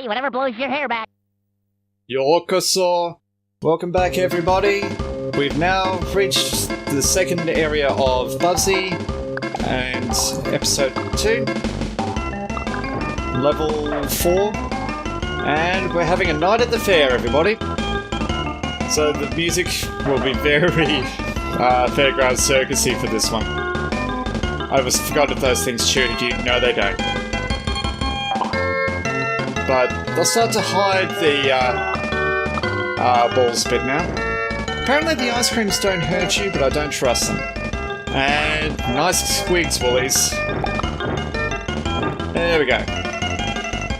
Hey, whatever blows your hair back. Yokoso! Welcome back, everybody. We've now reached the second area of Bubsy, and episode 2, level 4, and we're having a night at the fair, everybody. So the music will be very fairground circusy for this one. I almost forgot if those things tune you. No, they don't. But they'll start to hide the balls a bit now. Apparently the ice creams don't hurt you, but I don't trust them. And nice squigs, Woolies. There we go.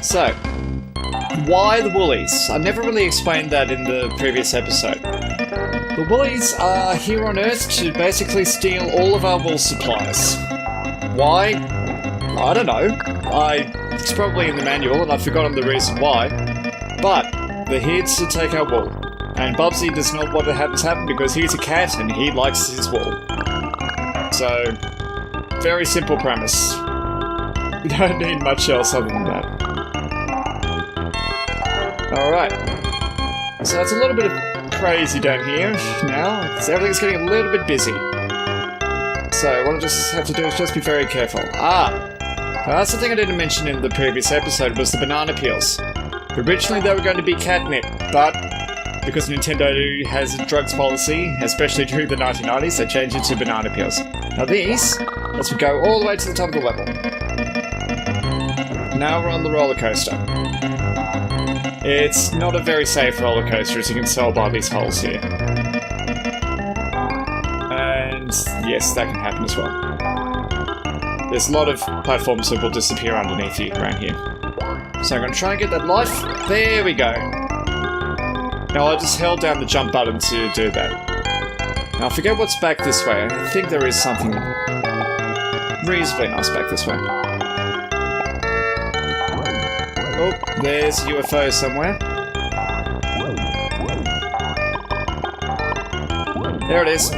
So, why the Woolies? I never really explained that in the previous episode. The Woolies are here on Earth to basically steal all of our wool supplies. Why? I don't know. It's probably in the manual and I've forgotten the reason why. But they're here to take our wool. And Bubsy does not want to have this happen because he's a cat and he likes his wool. So, very simple premise. We don't need much else other than that. Alright. So it's a little bit of crazy down here now. Everything's getting a little bit busy. So what I just have to do is just be very careful. That's the thing I didn't mention in the previous episode was the banana peels. Originally they were going to be catnip, but because Nintendo has a drugs policy, especially during the 1990s, they changed it to banana peels. Now these, as we go all the way to the top of the level. Now we're on the roller coaster. It's not a very safe roller coaster, as you can tell by these holes here. And yes, that can happen as well. There's a lot of platforms that will disappear underneath you around here. So I'm going to try and get that life. There we go. Now I just held down the jump button to do that. Now I forget what's back this way. I think there is something reasonably nice back this way. Oh, there's a UFO somewhere. There it is.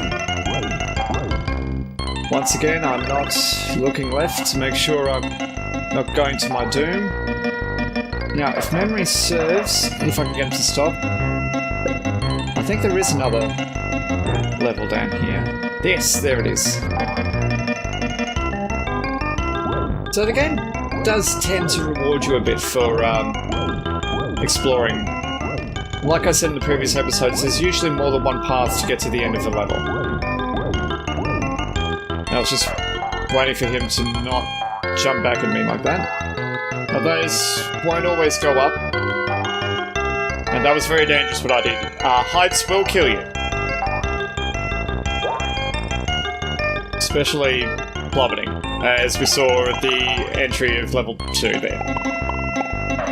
Once again, I'm not looking left to make sure I'm not going to my doom. Now, if memory serves, if I can get him to stop, I think there is another level down here. Yes, there it is. So the game does tend to reward you a bit for exploring. Like I said in the previous episodes, there's usually more than one path to get to the end of the level. I was just waiting for him to not jump back at me like that. Now those won't always go up. And that was very dangerous what I did. Heights will kill you. Especially plummeting, as we saw at the entry of level 2 there.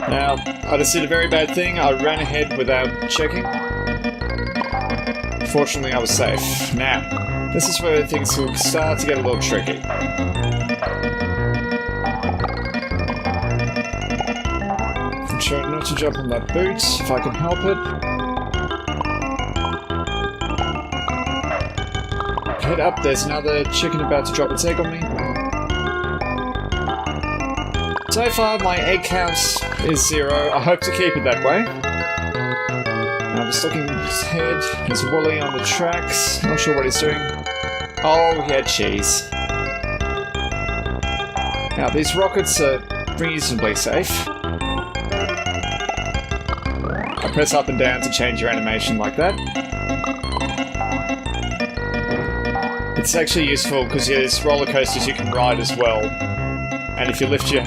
Now, I just did a very bad thing. I ran ahead without checking. Fortunately, I was safe. Now, this is where things will start to get a little tricky. I'm trying not to jump on that boot, if I can help it. Head up, there's another chicken about to drop its egg on me. So far, my egg count is 0. I hope to keep it that way. I'm just looking ahead. There's a Wooly on the tracks. Not sure what he's doing. Oh, he had cheese. Now, these rockets are reasonably safe. I press up and down to change your animation like that. It's actually useful because there's roller coasters you can ride as well. And if you lift your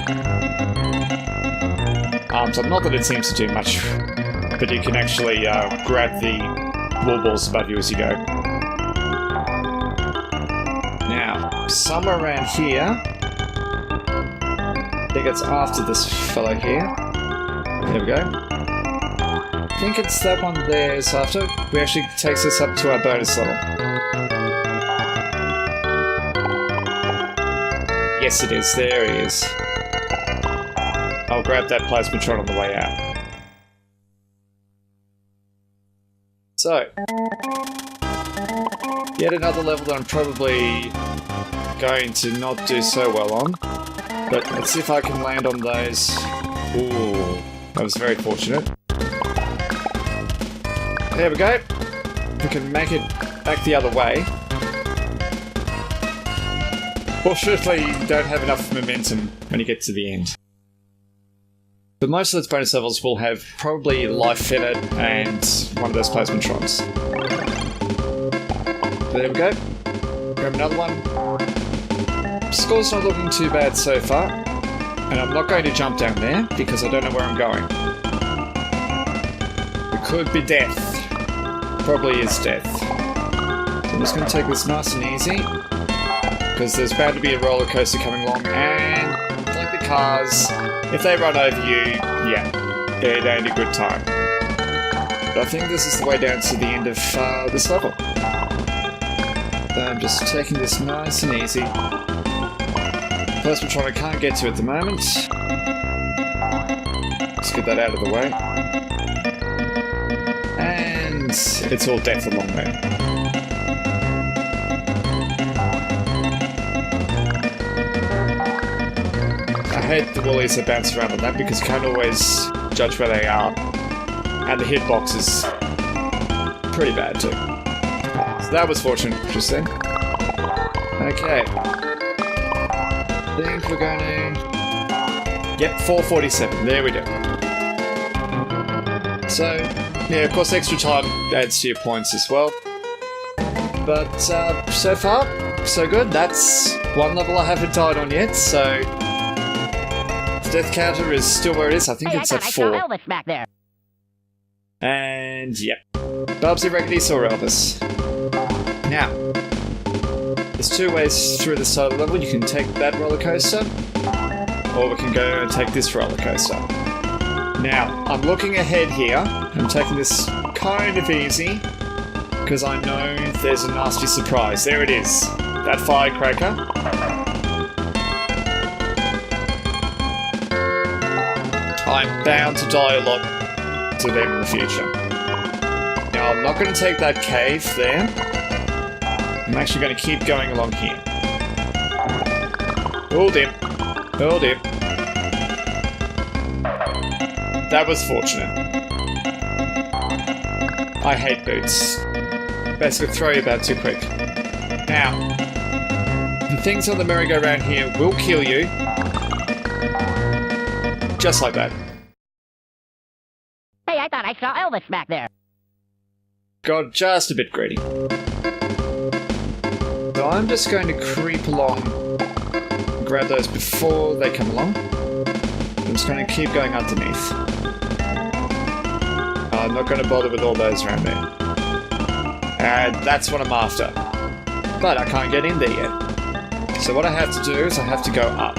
arms up, not that it seems to do much, but you can actually grab the wool balls above you as you go. Now, somewhere around here, I think it's after this fellow here. There we go. I think it's that one there is after. It actually takes us up to our bonus level. Yes it is, there he is. I'll grab that plasmatron on the way out. So, yet another level that I'm probably going to not do so well on. But let's see if I can land on those. Ooh, That was very fortunate. There we go. We can make it back the other way. Fortunately, you don't have enough momentum when you get to the end. But most of those bonus levels will have probably life fitted and one of those placementrons. There we go. Grab another one. Score's not looking too bad so far. And I'm not going to jump down there because I don't know where I'm going. It could be death. Probably is death. So I'm just going to take this nice and easy. Because there's bound to be a roller coaster coming along, and like the cars, if they run over you, yeah, it ain't a good time. But I think this is the way down to the end of this level. So I'm just taking this nice and easy. Placementron I can't get to at the moment. Let's get that out of the way. And it's all death along there. I hate the woolies that bounce around on that because you can't always judge where they are. And the hitbox is pretty bad too. So that was fortunate just then. Okay. I think we're going to... Yep, 447. There we go. So, yeah, of course extra time adds to your points as well. But so far, so good. That's one level I haven't died on yet, so... The death counter is still where it is. I think it's at 4. I saw Elvis back there. And yep. Bubsy reckoned he saw Elvis. Now, there's 2 ways through this side of the level. You can take that roller coaster, or we can go and take this roller coaster. Now, I'm looking ahead here. I'm taking this kind of easy, because I know there's a nasty surprise. There it is. That firecracker. I'm bound to die a lot to them in the future. Now, I'm not going to take that cave there. I'm actually going to keep going along here. Hold him. Hold him. That was fortunate. I hate boots. Basically throw you about too quick. Now, the things on the merry-go-round here will kill you. Just like that. Hey, I thought I saw Elvis back there. Got just a bit greedy. So I'm just going to creep along and grab those before they come along. I'm just going to keep going underneath. I'm not going to bother with all those around there. And that's what I'm after. But I can't get in there yet. So what I have to do is I have to go up.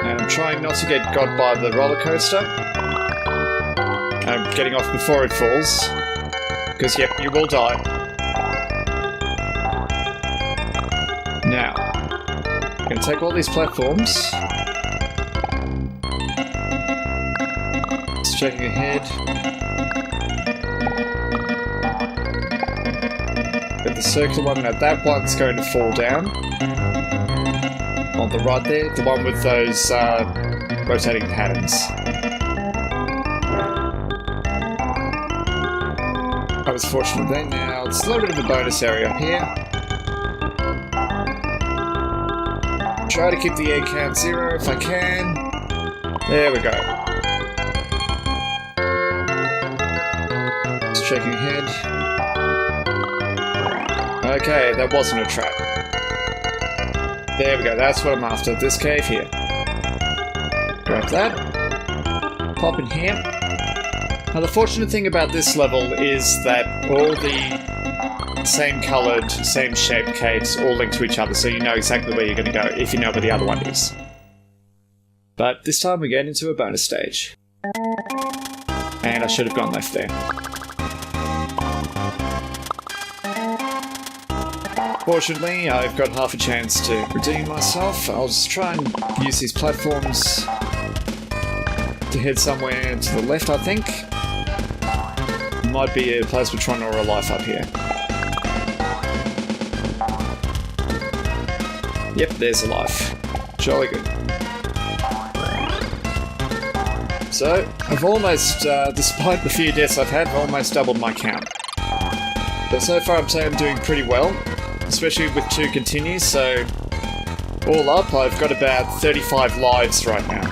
And I'm trying not to get got by the roller coaster. I'm getting off before it falls. Because, yep, you will die. Now, I'm going to take all these platforms. Just checking ahead. Got the circular one. Now that one's going to fall down. On the right there. The one with those rotating patterns. I was fortunate there. Now, it's a little bit of a bonus area up here. Try to keep the air count 0 if I can. There we go. Just checking ahead. Okay, that wasn't a trap. There we go, that's what I'm after. This cave here. Grab that. Pop in here. Now the fortunate thing about this level is that all the same coloured, same shaped caves all link to each other, so you know exactly where you're going to go if you know where the other one is. But this time we get into a bonus stage. And I should have gone left there. Fortunately, I've got half a chance to redeem myself. I'll just try and use these platforms to head somewhere to the left, I think. Might be a Plasmatron or a life up here. Yep, there's a life. Jolly good. So, I've almost, despite the few deaths I've had, I've almost doubled my count. But so far I'd say I'm doing pretty well, especially with 2 continues, so all up I've got about 35 lives right now.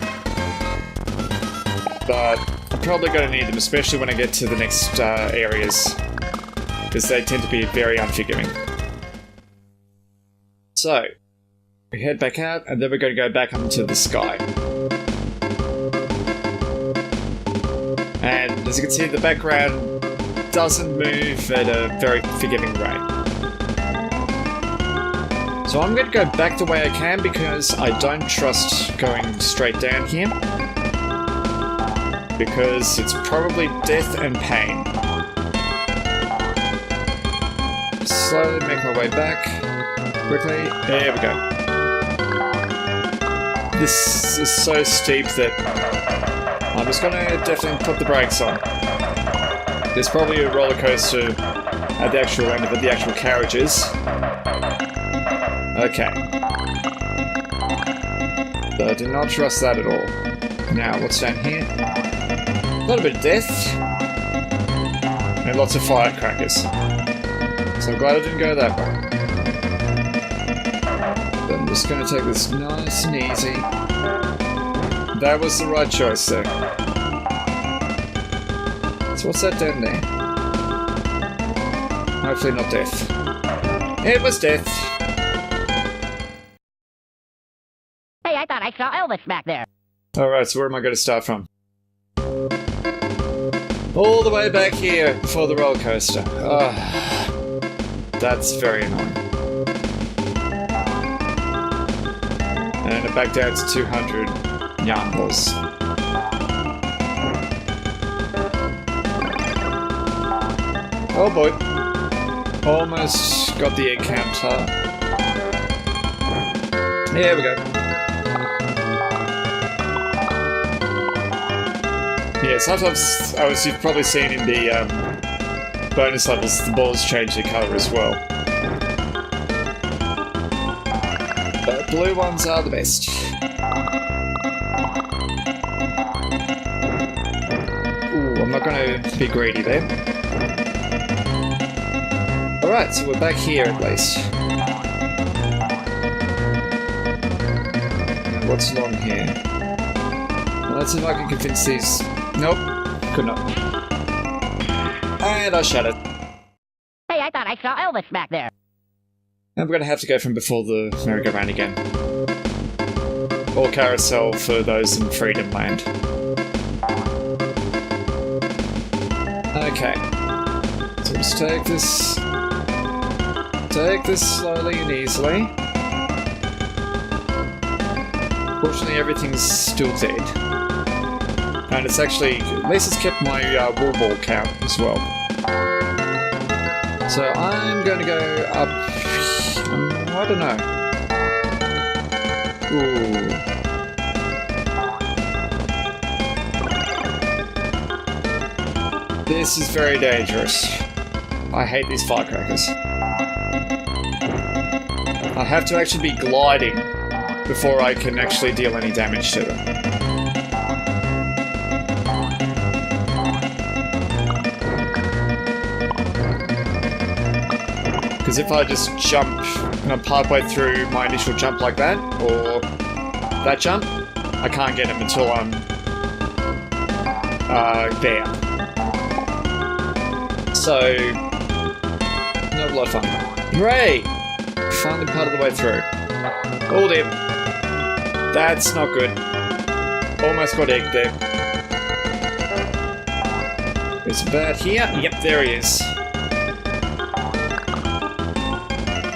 But I'm probably going to need them, especially when I get to the next areas, because they tend to be very unforgiving. So, we head back out, and then we're going to go back up into the sky. And as you can see, the background doesn't move at a very forgiving rate. So I'm going to go back the way I can because I don't trust going straight down here. Because it's probably death and pain. Slowly make my way back. Quickly. There we go. This is so steep that I'm just going to definitely put the brakes on. There's probably a roller coaster at the actual end of it, the actual carriages. Okay. So I do not trust that at all. Now, what's down here? A little bit of death. And lots of firecrackers. So I'm glad I didn't go that way. But I'm just going to take this nice and easy. That was the right choice there. So what's that down there? Hopefully not death. It was death. Hey, I thought I saw Elvis back there. Alright, so where am I going to start from? All the way back here before the roller coaster. That's very annoying. And back down to 200 yarn balls. Oh boy. Almost got the egg counter. There we go. Yeah, sometimes, as you've probably seen in the bonus levels, the balls change their colour as well. But blue ones are the best. Ooh, I'm not going to be greedy there. Alright, so we're back here at least. Now what's along here? Well, let's see if I can convince these... Nope, could not. And I shut it. Hey, I thought I saw Elvis back there. And we're going to have to go from before the merry-go-round again. Or carousel for those in Freedom Land. Okay. So let's take this... Take this slowly and easily. Fortunately, everything's still dead. And it's actually... At least it's kept my wall ball count as well. So I'm going to go up... I don't know. Ooh. This is very dangerous. I hate these firecrackers. I have to actually be gliding before I can actually deal any damage to them. Because if I just jump partway through my initial jump like that, or that jump, I can't get him until I'm there. So, not a lot of fun. Hooray! Finally part of the way through. Hold him. That's not good. Almost got egged there. There's a bird here. Yep, there he is.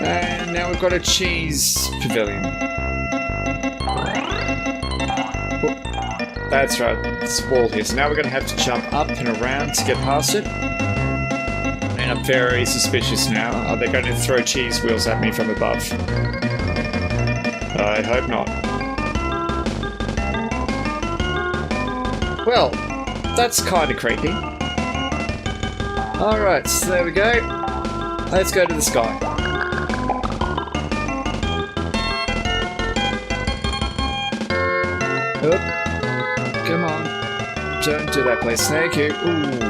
And now we've got a cheese pavilion. Oh, that's right, it's a wall here. So now we're going to have to jump up and around to get past it. And I'm very suspicious now. Are they going to throw cheese wheels at me from above? I hope not. Well, that's kind of creepy. Alright, so there we go. Let's go to the sky. Oop. Come on. Don't do that, please. Thank you. Ooh.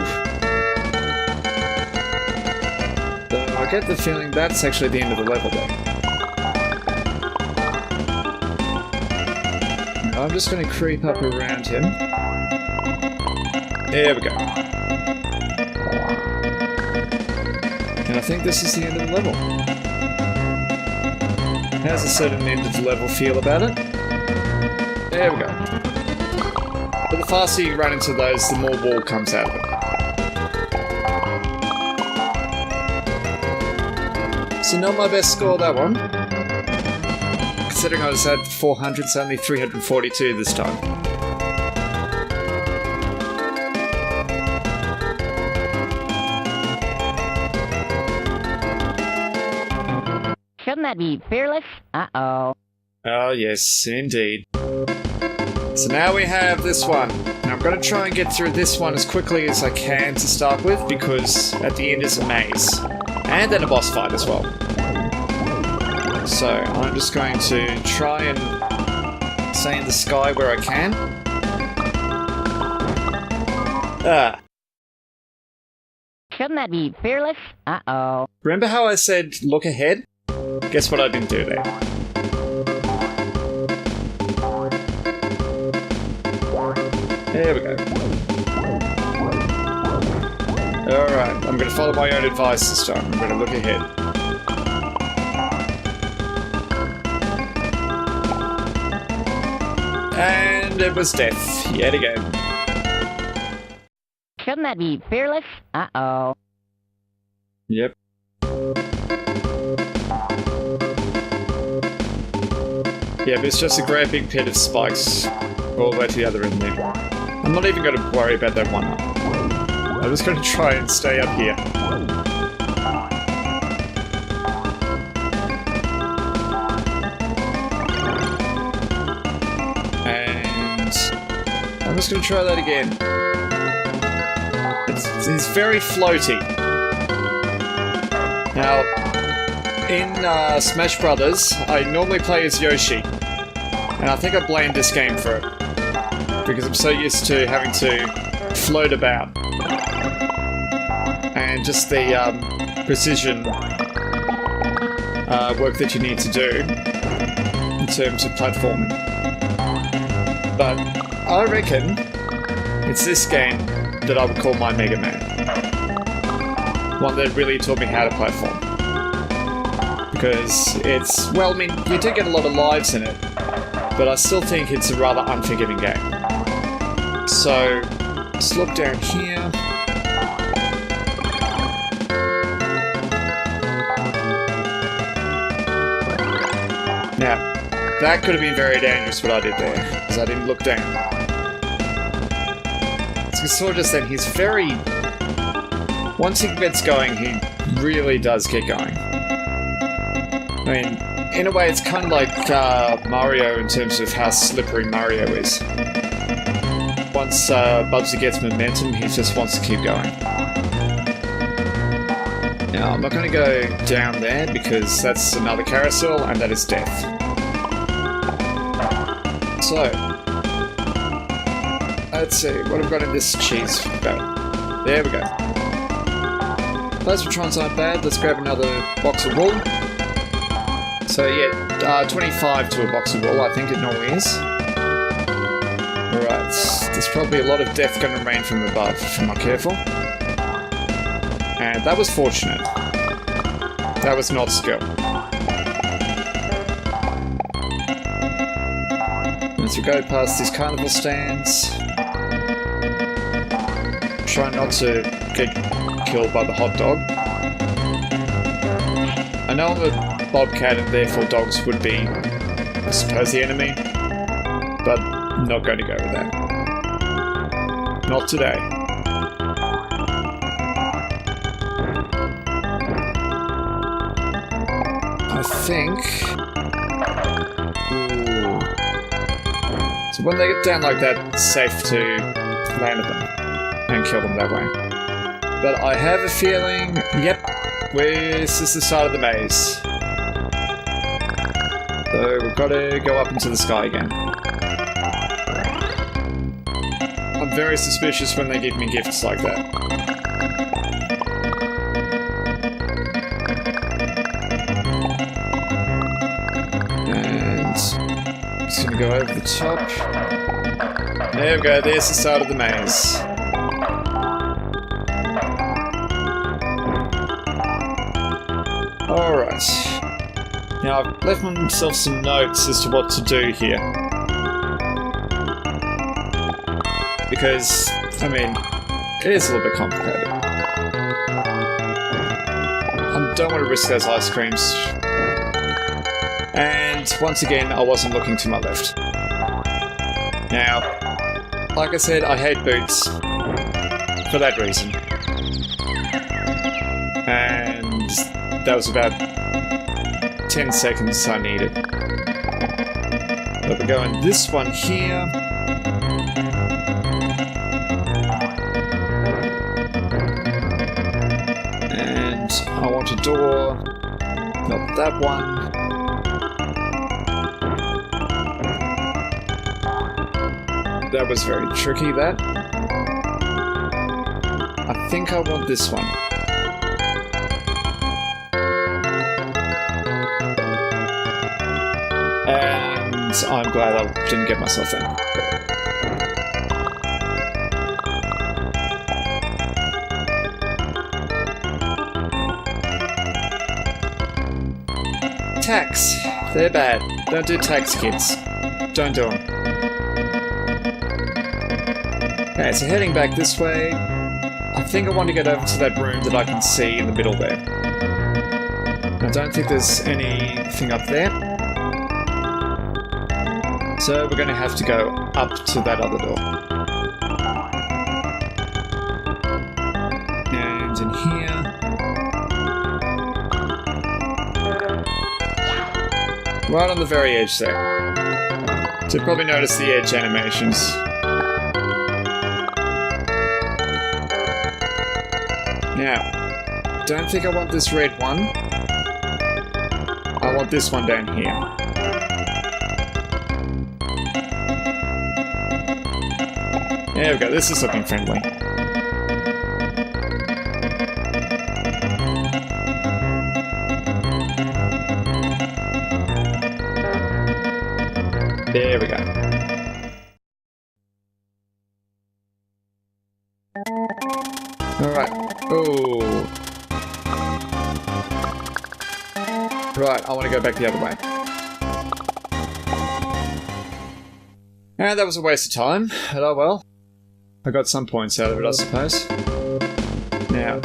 So I get the feeling that's actually the end of the level there. I'm just going to creep up around him. There we go. And I think this is the end of the level. How's a certain end of the level feel about it? There we go. But the faster you run into those, the more wall comes out of it. So not my best score, that one. Considering I was at 400, it's only 342 this time. Shouldn't that be fearless? Uh-oh. Oh yes, indeed. So now we have this one. Now I'm going to try and get through this one as quickly as I can to start with, because at the end is a maze. And then a boss fight as well. So I'm just going to try and stay in the sky where I can. Ah. Shouldn't that be fearless? Uh-oh. Remember how I said look ahead? Guess what I didn't do there. There we go. Alright, I'm going to follow my own advice this time. I'm going to look ahead. And it was death, yet again. Shouldn't that be fearless? Uh-oh. Yep. Yeah, but it's just a great big pit of spikes all the way to the other end there. I'm not even going to worry about that one up. I'm just going to try and stay up here. And I'm just going to try that again. It's very floaty. Now, in Smash Brothers, I normally play as Yoshi. And I think I blame this game for it. Because I'm so used to having to float about. And just the precision work that you need to do in terms of platforming. But I reckon it's this game that I would call my Mega Man. One that really taught me how to platform. Because it's, well, I mean, you do get a lot of lives in it, but I still think it's a rather unforgiving game. So, let's look down here. Now, that could have been very dangerous what I did there, because I didn't look down. As you saw just then, he's very... Once he gets going, he really does get going. I mean, in a way, it's kind of like Mario in terms of how slippery Mario is. Once Bubsy gets momentum, he just wants to keep going. Now, I'm not going to go down there because that's another carousel and that is death. So, let's see, what have we got in this cheese belt? There we go. Plasmatrons aren't bad, let's grab another box of wool. So yeah, 25 to a box of wool, I think it normally is. Alright, there's probably a lot of death going to rain from above if I'm not careful. And that was fortunate. That was not skill. As we go past these carnival stands, try not to get killed by the hot dog. I know I'm a bobcat and therefore dogs would be, I suppose, the enemy, but I'm not going to go with that. Not today. I think... Ooh. So when they get down like that, it's safe to land them and kill them that way. But I have a feeling, yep, this is the start of the maze. So we've got to go up into the sky again. I'm very suspicious when they give me gifts like that. And just gonna go over the top. There we go, there's the start of the maze. Alright. Now, I've left myself some notes as to what to do here. Because, I mean, it is a little bit complicated. I don't want to risk those ice creams. And, once again, I wasn't looking to my left. Now, like I said, I hate boots. For that reason. And that was about 10 seconds I needed. But we're going this one here. And I want a door. Not that one. That was very tricky, that. I think I want this one. And I'm glad I didn't get myself in. Tax. They're bad. Don't do tax, kids. Don't do them. Okay, so heading back this way. I think I want to get over to that room that I can see in the middle there. I don't think there's anything up there. So we're going to have to go up to that other door. And in here. Right on the very edge there. So you probably notice the edge animations. Now, don't think I want this red one. I want this one down here. There we go, this is looking friendly. There we go. Alright. Oh. Right, I want to go back the other way. And that was a waste of time, but oh well. I got some points out of it, I suppose. Now,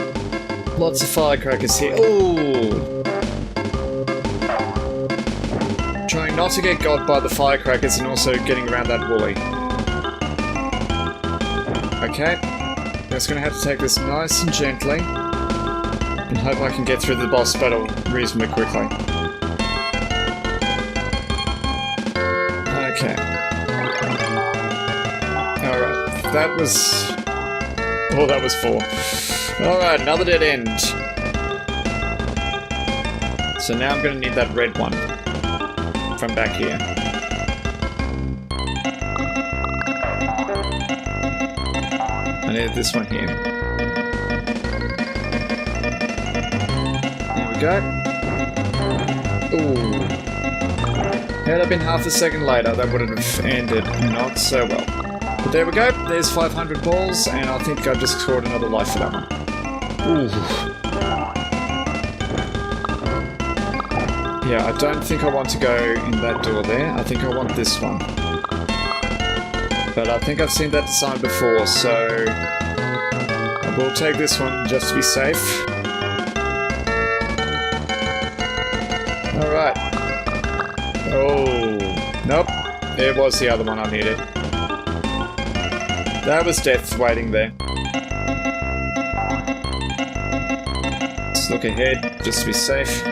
lots of firecrackers here. Ooh! Trying not to get got by the firecrackers and also getting around that woolly. Okay. Just gonna have to take this nice and gently. And hope I can get through the boss battle reasonably quickly. Okay. Alright, that was... Oh, that was 4. Alright, another dead end. So now I'm gonna need that red one. From back here. I need this one here. There we go. Ooh. Had it been half a second later, that would have ended not so well. But there we go. There's 500 balls, and I think I've just scored another life for that one. Ooh. Yeah, I don't think I want to go in that door there. I think I want this one. But I think I've seen that design before, so I will take this one just to be safe. Alright. Oh, nope. There was the other one I needed. That was death waiting there. Let's look ahead, just to be safe.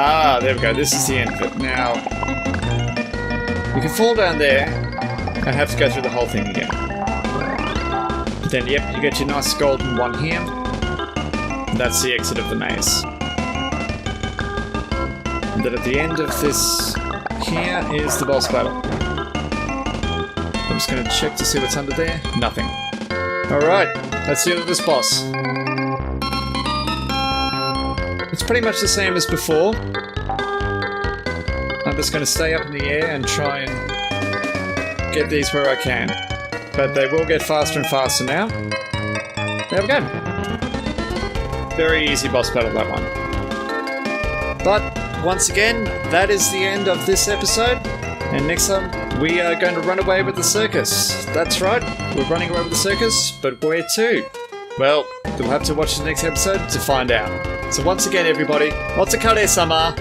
Ah, there we go. This is the end of it. Now, you can fall down there and have to go through the whole thing again. But then, yep, you get your nice golden one here. And that's the exit of the maze. And then at the end of this here is the boss battle. I'm just going to check to see what's under there. Nothing. Alright, let's deal with this boss. It's pretty much the same as before. I'm just going to stay up in the air and try and get these where I can. But they will get faster and faster now. There we go. Very easy boss battle, that one. But, once again, that is the end of this episode. And next time, we are going to run away with the circus. That's right, we're running away with the circus, but where to? Well, you'll have to watch the next episode to find out. So once again, everybody, otsukare-sama!